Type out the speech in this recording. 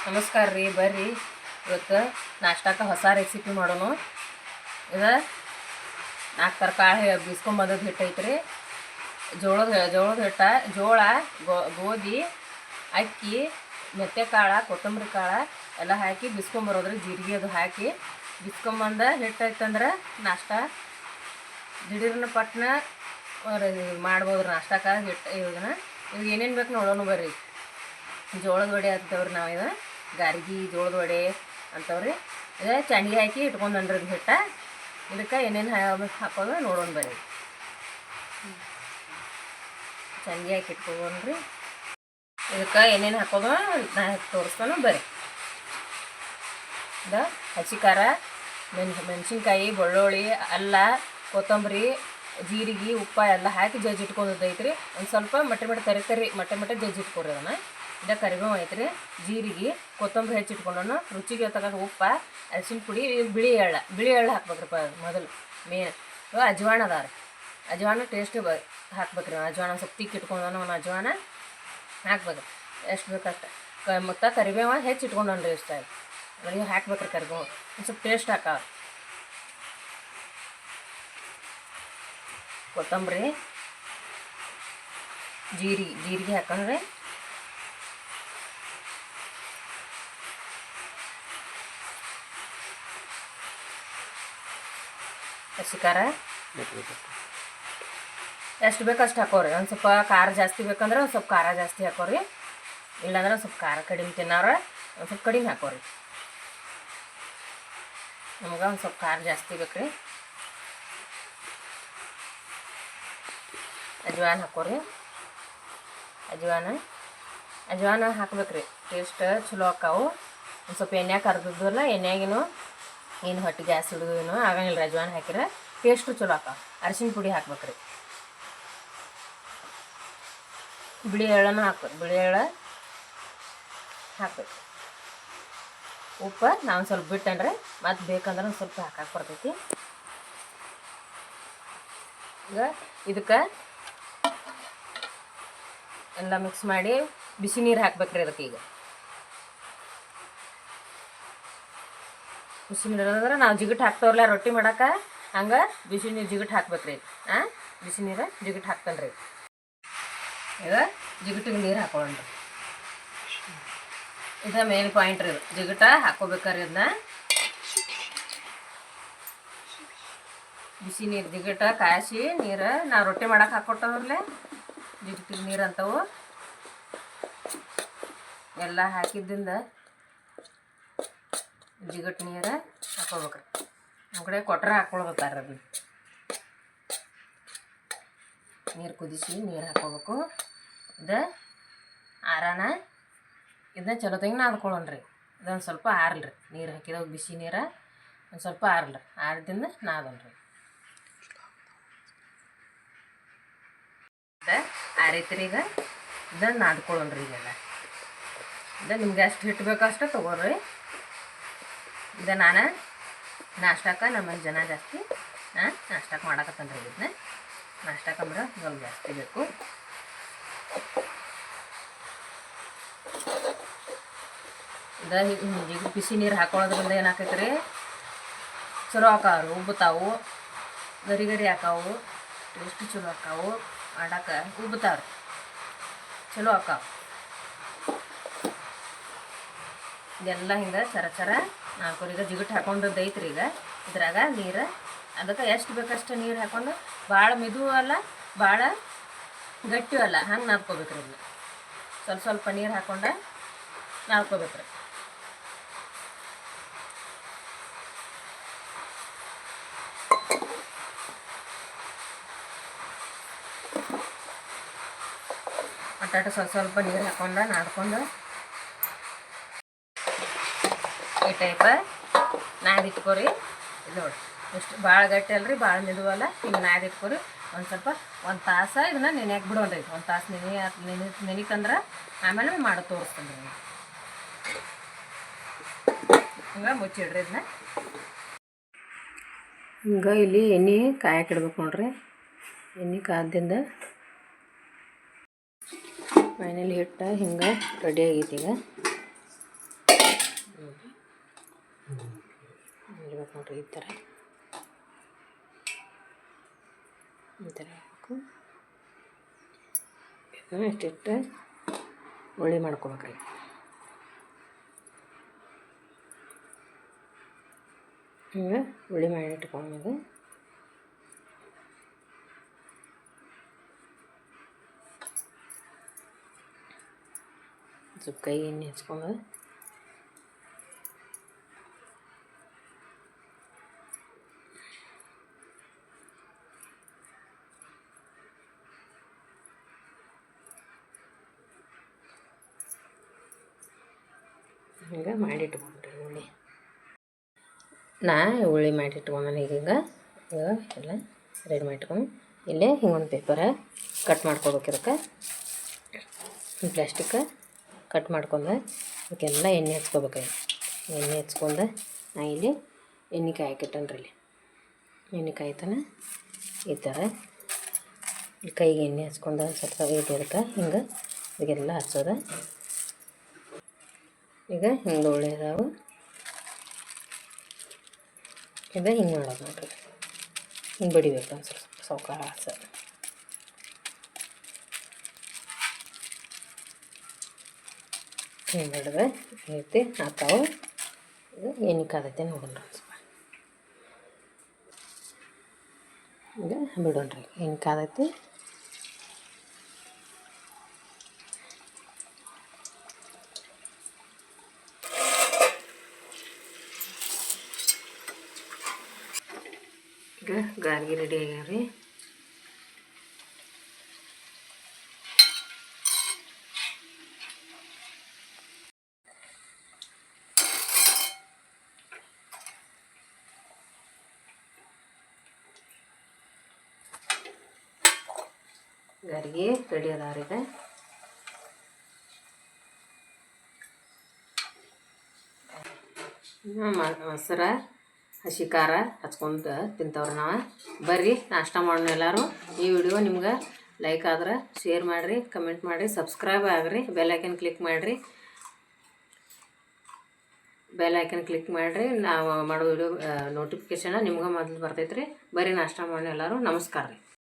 ನಮಸ್ಕಾರ ರೀ, ಬರ್ರಿ. ಇವತ್ತು ನಾಷ್ಟಕ್ಕೆ ಹೊಸ ರೆಸಿಪಿ ಮಾಡೋಣ. ಇದು 4 ತರಕಾರಿ ಬೀಸ್ಕೊಂಬಂದದ್ದು ಹಿಟ್ಟು ಐತ್ರಿ. ಜೋಳದ ಹಿಟ್ಟು, ಜೋಳ, ಗೋಧಿ, ಅಕ್ಕಿ, ಮೆಂತ್ಯಕಾಳು, ಕೊತ್ತಂಬರಿ ಕಾಳು ಎಲ್ಲ ಹಾಕಿ ಬಿಸ್ಕೊಂಬರೋದ್ರಿ. ಜೀರಿಗೆ ಅದು ಹಾಕಿ ಬಿಸ್ಕೊಂಬಂದ ಹಿಟ್ಟು ಐತಂದ್ರೆ ನಾಷ್ಟ ದಿಢೀರ್ನ ಪಟ್ನ ಮಾಡ್ಬೋದ್ರಿ. ನಾಷ್ಟಕ್ಕೆ ಹಿಟ್ಟು ಇವಾಗ ಏನೇನು ಬೇಕು ನೋಡೋಣ ಬರ್ರಿ. ಜೋಳದ ವಡೆ ಅಂತವ್ರಿ, ನಾವು ಇದು ಗಾರ್ಗಿ ಜೋಳದ ವಡೆ ಅಂತವ್ರಿ. ಇದು ಚಂಡಿಗೆ ಹಾಕಿ ಇಟ್ಕೊಂಡ್ರಿ ಹಿಟ್ಟ. ಇದಕ್ಕೆ ಏನೇನು ಹಾಕೋದು ನೋಡೋಣ ಬರ್ರಿ. ಚಂಡಿಗೆ ಹಾಕಿ ಇಟ್ಕೊಂಡ್ರಿ. ಇದಕ್ಕೆ ಏನೇನು ಹಾಕೋದು ನಾ ತೋರಿಸ್ತಾನು ಬರ್ರಿ. ಇದು ಹಸಿ ಖಾರ, ಮೆಣಸಿನ್ಕಾಯಿ, ಬೆಳ್ಳುಳ್ಳಿ, ಅಲ್ಲ, ಕೊತ್ತಂಬರಿ, ಜೀರಿಗೆ, ಉಪ್ಪ ಎಲ್ಲ ಹಾಕಿ ಜಜ್ಜಿ ಇಟ್ಕೊಂಡೈತ್ರಿ. ಒಂದು ಸ್ವಲ್ಪ ಮಟ್ಟೆ ಜಜ್ಜಿ ಅದನ್ನು. ಇದು ಕರಿಬೇವು ಐತ್ರಿ, ಜೀರಿಗೆ, ಕೊತ್ತಂಬರಿ ಹೆಚ್ಚಿಟ್ಕೊಂಡನು, ರುಚಿಗೆ ತಗೊಂಡು ಉಪ್ಪ, ಅರಿಶಿನ ಪುಡಿ, ಬಿಳಿ ಎಳ್ಳು ಹಾಕ್ಬೇಕ್ರಿಪ್ಪ ಮೊದಲು ಮೇನ್. ಅಜ್ವಾನ ಅದಾರ, ಅಜ್ವಾನ ಟೇಸ್ಟ್ ಹಾಕ್ಬೇಕ್ರಿ. ಅಜ್ವಾನ ಸ್ವಲ್ಪ ತಿಕ್ಕಿ ಇಟ್ಕೊಂಡನು, ಒಂದು ಅಜ್ವಾನ ಹಾಕ್ಬೇಕು ಎಷ್ಟು ಬೇಕಷ್ಟು. ಮತ್ತು ಕರಿಬೇವು ಹೆಚ್ಚಿಟ್ಕೊಂಡನ್ರಿ ಇಷ್ಟ ಅಲ್ಲಿಗೆ ಹಾಕ್ಬೇಕ್ರಿ. ಕರಿಬೇವು ಒಂದು ಸ್ವಲ್ಪ ಟೇಸ್ಟ್ ಹಾಕಾವ. ಕೊತ್ತಂಬರಿ, ಜೀರಿಗೆ ಹಾಕೊಂಡ್ರೆ ಹಸಿ ಖಾರ ಎಷ್ಟು ಬೇಕು ಅಷ್ಟು ಹಾಕೋರಿ. ಒಂದು ಸ್ವಲ್ಪ ಖಾರ ಜಾಸ್ತಿ ಬೇಕಂದ್ರೆ ಒಂದು ಸ್ವಲ್ಪ ಖಾರ ಜಾಸ್ತಿ ಹಾಕೋರಿ. ಇಲ್ಲಾಂದ್ರೆ ಒಂದು ಸ್ವಲ್ಪ ಖಾರ ಕಡಿಮೆ ತಿನ್ನೋರು ಒಂದು ಸ್ವಲ್ಪ ಕಡಿಮೆ ಹಾಕೋರಿ. ನಮ್ಗೆ ಒಂದು ಸ್ವಲ್ಪ ಖಾರ ಜಾಸ್ತಿ ಬೇಕ್ರಿ. ಅಜ್ವಾನ ಹಾಕೋರಿ. ಅಜ್ವಾನ ಹಾಕ್ಬೇಕ್ರಿ, ಟೇಸ್ಟ್ ಚಲೋ ಆಕಾವು. ಒಂದು ಸ್ವಲ್ಪ ಎಣ್ಣೆ ಕರ್ದಿದ್ದಲ್ಲ, ಎಣ್ಣೆಗಿನೂ ಏನು ಹೊಟ್ಟೆ ಗ್ಯಾಸ್ ಹಿಡಿದು ಏನೋ ಆಗಂಗಿಲ್ಲ ರೀ. ಅಜ್ವಾನ ಹಾಕಿದ್ರೆ ಟೇಸ್ಟು ಚಲೋ ಆಕಾವ. ಅರಿಶಿನ ಪುಡಿ ಹಾಕ್ಬೇಕ್ರಿ. ಬಿಳಿ ಎಳ್ಳನ್ನು ಬಿಳಿ ಎಳ್ಳು ಹಾಕ್ಬೇಕು. ಉಪ್ಪು ನಾವು ಸ್ವಲ್ಪ ಬಿಟ್ಟನ್ರಿ, ಮತ್ತು ಬೇಕಂದ್ರೆ ಒಂದು ಸ್ವಲ್ಪ ಹಾಕಕ್ಕೆ ಬರ್ತೈತಿ. ಈಗ ಇದಕ್ಕೆ ಎಲ್ಲ ಮಿಕ್ಸ್ ಮಾಡಿ ಬಿಸಿ ನೀರು ಹಾಕ್ಬೇಕ್ರಿ. ಅದಕ್ಕೆ ಈಗ ಬಿಸಿ ನೀರು ಅಂದ್ರೆ ನಾವು ಜಿಗಿಟ್ ಹಾಕ್ತವ್ರಲ್ಲ ರೊಟ್ಟಿ ಮಾಡಕ್ಕೆ, ಹಂಗೆ ಬಿಸಿ ನೀರು ಜಿಗಿಟ್ ಹಾಕ್ಬೇಕ್ರಿ. ಬಿಸಿ ನೀರು ಜಿಗಿಟ್ ಹಾಕ್ತನ್ರಿ. ಈಗ ಜಿಗಿಟಿಗೆ ನೀರು ಹಾಕೊಳ್ಳೋಣ್ರಿ. ಇದು ಮೇನ್ ಪಾಯಿಂಟ್ ರೀ. ಇದು ಜಿಗಿಟ ಹಾಕೋಬೇಕಾರೆ ಇದನ್ನ ಬಿಸಿ ನೀರು ಜಿಗಿಟ ಕಾಯಿಸಿ ನೀರು ನಾವು ರೊಟ್ಟಿ ಮಾಡಕ್ಕೆ ಹಾಕ್ಕೊಟ್ಟವ್ರಲ್ಲೇ ಜಿಗಿಟಿಗೆ ನೀರು ಅಂತವು ಎಲ್ಲ ಹಾಕಿದ್ದಿಂದ ಜಿಗಟ್ ನೀರು ಹಾಕ್ಕೊಳ್ಬೇಕ್ರಿ. ನಮ್ಮ ಕಡೆ ಕೊಟ್ರೆ ಹಾಕ್ಕೊಳ್ಬೇಕಾರೆ ಅದನ್ನ ನೀರು ಕುದಿಸಿ ನೀರು ಹಾಕ್ಕೋಬೇಕು. ಇದು ಆರಾನ ಇದನ್ನ ಚಲೋ ತಂಗಿ ನಾದ್ಕೊಳ್ಳೋಣ್ರಿ. ಇದೊಂದು ಸ್ವಲ್ಪ ಆರ್ಲ್ರಿ, ನೀರು ಹಾಕಿದಾಗ ಬಿಸಿ ನೀರು ಒಂದು ಸ್ವಲ್ಪ ಆರ್ಲ್ರಿ. ಆರದಿಂದ ನಾದೋಣ್ರಿ. ಇದು ಆರೈತ್ರಿ. ಈಗ ಇದನ್ನು ನಾದ್ಕೊಳ್ಳೋಣ್ರಿ. ಈಗೆಲ್ಲ ಇದು ನಿಮ್ಗೆ ಎಷ್ಟು ಹಿಟ್ಟು ಬೇಕೋ ಅಷ್ಟು ತೊಗೊಳ್ರಿ. ಇದು ನಾನು ನಾಷ್ಟಕ್ಕೆ ನಮ್ಮಲ್ಲಿ ಜನ ಜಾಸ್ತಿ ನಾಷ್ಟಕ್ಕೆ ಮಾಡಕತ್ತನ್ರಿ. ಇದನ್ನ ನಾಷ್ಟಕ್ಕಂದ್ರೆ ಸ್ವಲ್ಪ ಜಾಸ್ತಿ ಬೇಕು. ಇದು ಬಿಸಿ ನೀರು ಹಾಕೊಳ್ಳೋದ್ರಿಂದ ಏನಾಕೈತೆ ರೀ, ಚಲೋ ಹಾಕಾವ್ರಿ. ಉಬ್ಬುತ್ತಾವು, ಗರಿ ಹಾಕಾವು, ಟೇಸ್ಟ್ ಚಲೋ ಹಾಕಾವು. ಮಾಡಕ್ಕೆ ಉಬ್ಬುತ್ತಾವ್ರಿ, ಚಲೋ ಹಾಕಾವು. ಇದೆಲ್ಲ ಹಿಂಗೆ ಚರ ನಾಲ್ಕು ಈಗ ಜಿಗಿಟ್ ಹಾಕೊಂಡದ್ದು ಐತ್ರಿ. ಈಗ ಇದ್ರಾಗ ನೀರು ಅದಕ್ಕೆ ಎಷ್ಟು ಬೇಕಷ್ಟು ನೀರು ಹಾಕೊಂಡು, ಭಾಳ ಮೆದು ಅಲ್ಲ ಭಾಳ ಗಟ್ಟಿ ಅಲ್ಲ, ಹಂಗೆ ನಾದ್ಕೋಬೇಕ್ರಿ. ಇದನ್ನ ಸ್ವಲ್ಪ ನೀರು ಹಾಕೊಂಡು ನಾದ್ಕೋಬೇಕ್ರಿ. ಅಟ್ಟಾಟ ಸ್ವಲ್ಪ ನೀರು ಹಾಕೊಂಡು ನಾದ್ಕೊಂಡು ಈ ಟೈಪ ನಾದಿಟ್ಕೊರಿ. ಇದು ನೋಡಿ ಎಷ್ಟು ಭಾಳ ಗಟ್ಟಿ ಅಲ್ರಿ, ಭಾಳ ಮೆದುವಲ್ಲ. ಹಿಂಗೆ ನಾದಿಟ್ಕೊರಿ. ಒಂದು ತಾಸು ಇದನ್ನ ನೆನೆಯಾಕೆ ಬಿಡೋಣ್ರಿ. ಒಂದು ತಾಸು ನೆನಿಕಂದ್ರೆ ಆಮೇಲೆ ಮಾಡಿ ತೋರಿಸ್ತೀನಿ ರೀ. ಹಿಂಗೆ ಮುಚ್ಚಿಡ್ರಿ. ಇದನ್ನ ಹಿಂಗೆ ಇಲ್ಲಿ ಎಣ್ಣೆ ಕಾಯಕ್ಕೆ ಇಡ್ಬೇಕು ನೋಡ್ರಿ. ಎಣ್ಣೆ ಕಾದಿಂದ ಫೈನಲಿ ಹಿಟ್ಟು ಹಿಂಗೆ ರೆಡಿ ಆಗೈತಿ. ಈಗ ನೋಡಿರಿ. ಈ ಥರ ಹಾಕಬೇಕು. ಇಷ್ಟಿಟ್ಟು ಉಳ್ಳಿ ಮಾಡ್ಕೊಬೇಕ್ರಿ. ಹಿಂಗೆ ಉಳ್ಳಿ ಮಾಡಿ ಇಟ್ಕೊಂಡ್ಮೇಲೆ ಸ್ವಲ್ಪ ಕೈ ಎಣ್ಣೆ ಹಚ್ಕೊಂಡು ಹಿಂಗೆ ಮಾಡಿಟ್ಕೊಂಡ್ರಿ ಉಳ್ಳಿ. ಉಳ್ಳಿ ಮಾಡಿಟ್ಕೊಂಡ ಈಗ ಎಲ್ಲ ರೆಡಿ ಮಾಡಿಟ್ಕೊಂಡು ಇಲ್ಲೇ ಹಿಂಗೊಂದು ಪೇಪರ ಕಟ್ ಮಾಡ್ಕೋಬೇಕು. ಇದಕ್ಕೆ ಪ್ಲಾಸ್ಟಿಕ್ ಕಟ್ ಮಾಡ್ಕೊಂಡು ಅದಕ್ಕೆಲ್ಲ ಎಣ್ಣೆ ಹಚ್ಕೋಬೇಕು. ಎಣ್ಣೆ ಹಚ್ಕೊಂಡು ನಾ ಇಲ್ಲಿ ಎಣ್ಣೆ ಕಾಯಕ್ಕಿಟ್ಟನ್ರಿ. ಇಲ್ಲಿ ಎಣ್ಣೆ ಕಾಯ್ತಾನೆ ಈ ಥರ ಕೈಗೆ ಎಣ್ಣೆ ಹಚ್ಕೊಂಡು ಸ್ವಲ್ಪ ಇರುತ್ತೆ. ಹಿಂಗೆ ಇದಕ್ಕೆಲ್ಲ ಹಚ್ಚೋದು. ಈಗ ಹಿಂಗೆ ಒಳ್ಳೆಯದಾವು ಇದು ಹಿಂಗೆ ಮಾಡೋದು ನೋಡ್ರಿ. ಹಿಂಗೆ ಬಡಿಬೇಕು ಒಂದು ಸ್ವಲ್ಪ ಸಾವ್ಕಾಸ. ಹಿಂಗೆ ಬಡಿದ್ರೆ ಐತಿ ಹಾಕಾವು. ಇದು ಎಣ್ಣೆ ಕಾದೈತೆ ನೋಡೋಣ ಸ್ವಲ್ಪ. ಈಗ ಬಿಡೋಣ್ರಿ. ಎಣ್ಣೆ ಕಾದೈತಿ. ಈಗ ಗಾರ್ಗಿ ರೆಡಿ ಆಗ್ಯಾವ್ರಿ. ಗಾರ್ಗಿ ರೆಡಿ ಅದಾವ್ರಿ. ಮೊಸರು ಹಸಿ ಖಾರ ಹಚ್ಕೊಂಡು ತಿಂತವ್ರಿ ನಾವು. ಬರ್ರಿ ನಾಷ್ಟ ಮಾಡೋಣ ಎಲ್ಲರೂ. ಈ ವಿಡಿಯೋ ನಿಮ್ಗೆ ಲೈಕ್ ಆದ್ರೆ ಶೇರ್ ಮಾಡಿರಿ, ಕಮೆಂಟ್ ಮಾಡಿರಿ, ಸಬ್ಸ್ಕ್ರೈಬ್ ಆಗಿರಿ, ಬೆಲ್ ಐಕನ್ ಕ್ಲಿಕ್ ಮಾಡಿರಿ. ನಾವು ಮಾಡೋ ವಿಡಿಯೋ ನೋಟಿಫಿಕೇಷನ್ ನಿಮ್ಗೆ ಮೊದಲು ಬರ್ತೈತೆ ರೀ. ಬರ್ರಿ ನಾಷ್ಟ ಮಾಡೋಣ ಎಲ್ಲರೂ. ನಮಸ್ಕಾರ ರೀ.